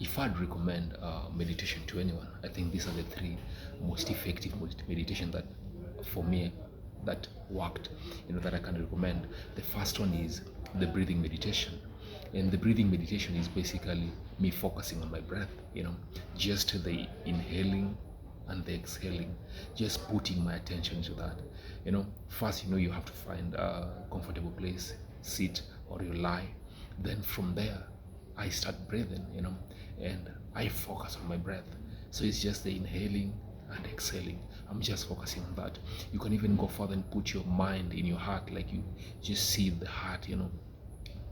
if I'd recommend meditation to anyone, I think these are the three most effective meditation that, for me, that worked, that I can recommend. The first one is the breathing meditation, and the breathing meditation is basically me focusing on my breath. Just the inhaling and the exhaling, just putting my attention to that. First, you have to find a comfortable place, sit or you lie. Then from there, I start breathing, and I focus on my breath. So it's just the inhaling and exhaling. I'm just focusing on that. You can even go further and put your mind in your heart, like you just see the heart,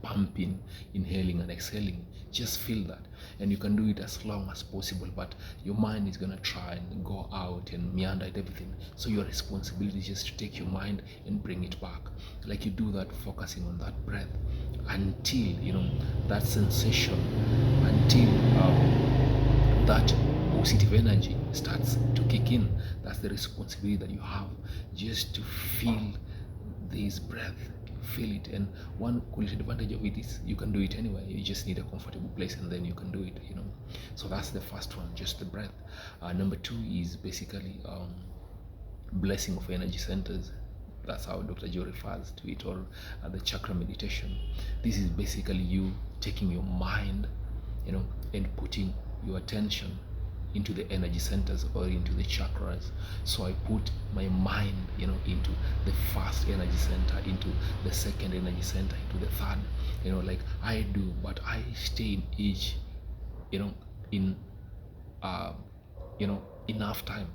pumping, inhaling and exhaling. Just feel that, and you can do it as long as possible, but your mind is gonna try and go out and meander and everything. So your responsibility is just to take your mind and bring it back. Like you do that, focusing on that breath until that sensation, until that positive energy starts to kick in. That's the responsibility that you have, just to feel this breath, feel it. And one quality advantage of it is you can do it anywhere. You just need a comfortable place and then you can do it. So that's the first one, just the breath. Number two is basically blessing of energy centers. That's how Dr. Joe refers to it, or the chakra meditation. This is basically you taking your mind, and putting your attention into the energy centers or into the chakras. So I put my mind, into the first energy center, into the second energy center, into the third, like I do, but I stay in each, in enough time,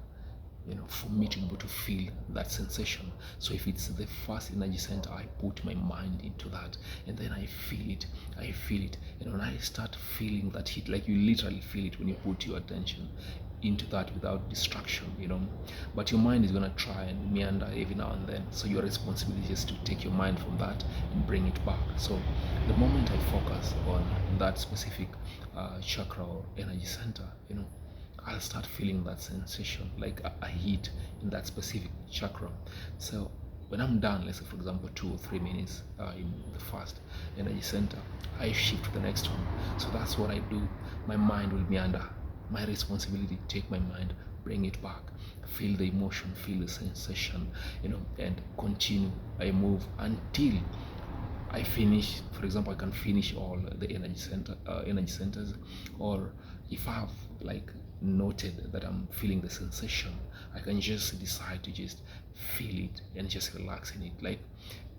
for me to be able to feel that sensation. So if it's the first energy center, I put my mind into that, and then I feel it. And when I start feeling that hit, like you literally feel it when you put your attention into that without distraction, but your mind is going to try and meander every now and then. So your responsibility is just to take your mind from that and bring it back. So the moment I focus on that specific chakra or energy center, I'll start feeling that sensation, like a heat in that specific chakra. So when I'm done, let's say for example 2 or 3 minutes in the first energy center, I shift to the next one. So that's what I do. My mind will meander. My responsibility, take my mind, bring it back, feel the emotion, feel the sensation, and continue. I move until I finish. For example, I can finish all the energy centers, or if I have like noted that I'm feeling the sensation, I can just decide to just feel it and just relax in it. Like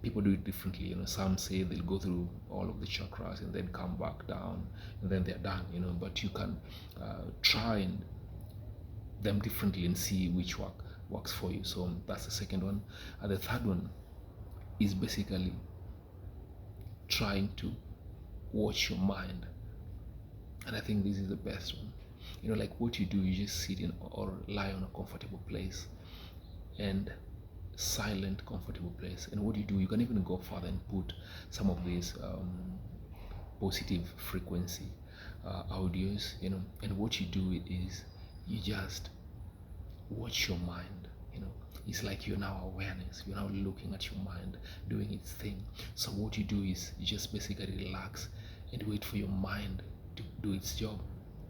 people do it differently, some say they'll go through all of the chakras and then come back down and then they're done, but you can try and them differently and see which works for you. So that's the second one. And the third one is basically trying to watch your mind, and I think this is the best one. Like what you do, you just sit in or lie on a comfortable place, and silent comfortable place. And what you do, you can even go further and put some of these positive frequency audios, and what you do is you just watch your mind. It's like you're now awareness, you're now looking at your mind doing its thing. So what you do is you just basically relax and wait for your mind to do its job.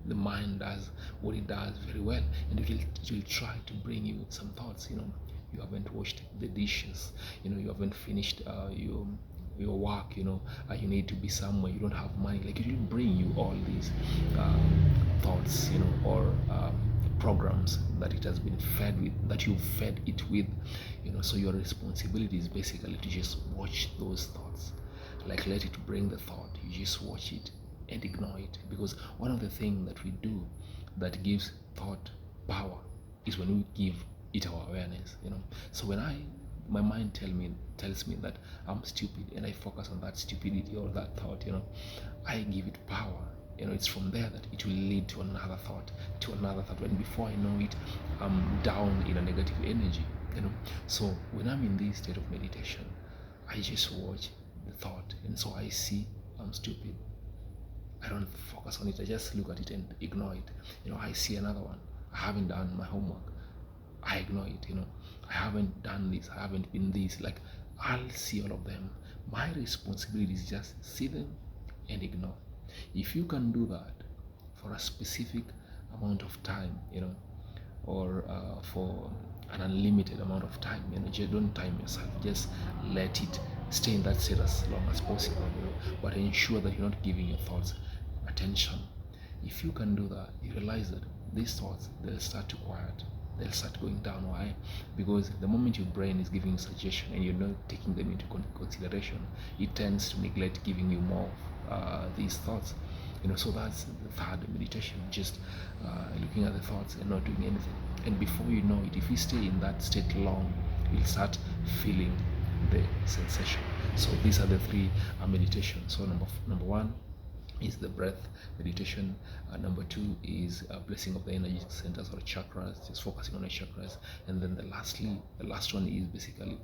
The mind does what it does very well, and it will try to bring you some thoughts. You haven't washed the dishes, you haven't finished your work, you need to be somewhere, you don't have money. Like it will bring you all these thoughts, or programs that it has been fed with, that you fed it with, so your responsibility is basically to just watch those thoughts. Like let it bring the thought, you just watch it and ignore it. Because one of the things that we do that gives thought power is when we give it our awareness. So when my mind tells me that I'm stupid, and I focus on that stupidity or that thought, I give it power. It's from there that it will lead to another thought, and before I know it, I'm down in a negative energy. So when I'm in this state of meditation, I just watch the thought, and so I see I'm stupid. I don't focus on it, I just look at it and ignore it. I see another one, I haven't done my homework, I ignore it. I haven't done this, I haven't been this. Like I'll see all of them. My responsibility is just see them and ignore. If you can do that for a specific amount of time, or for an unlimited amount of time. Just don't time yourself. Just let it stay in that state as long as possible. But ensure that you're not giving your thoughts attention. If you can do that, you realize that these thoughts, they'll start to quiet. They'll start going down. Why? Because the moment your brain is giving you suggestion and you're not taking them into consideration, it tends to neglect giving you more of these thoughts. So that's the third meditation, just looking at the thoughts and not doing anything. And before you know it, if you stay in that state long, you'll start feeling the sensation. So these are the three meditations. So number one is the breath meditation. Number two is blessing of the energy centers or chakras, just focusing on the chakras. And then the last one is basically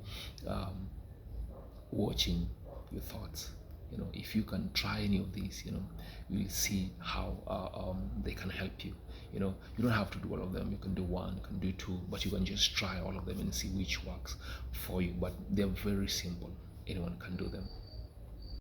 watching your thoughts. If you can try any of these, you'll see how they can help you. You don't have to do all of them. You can do one, you can do two, but you can just try all of them and see which works for you. But they're very simple. Anyone can do them.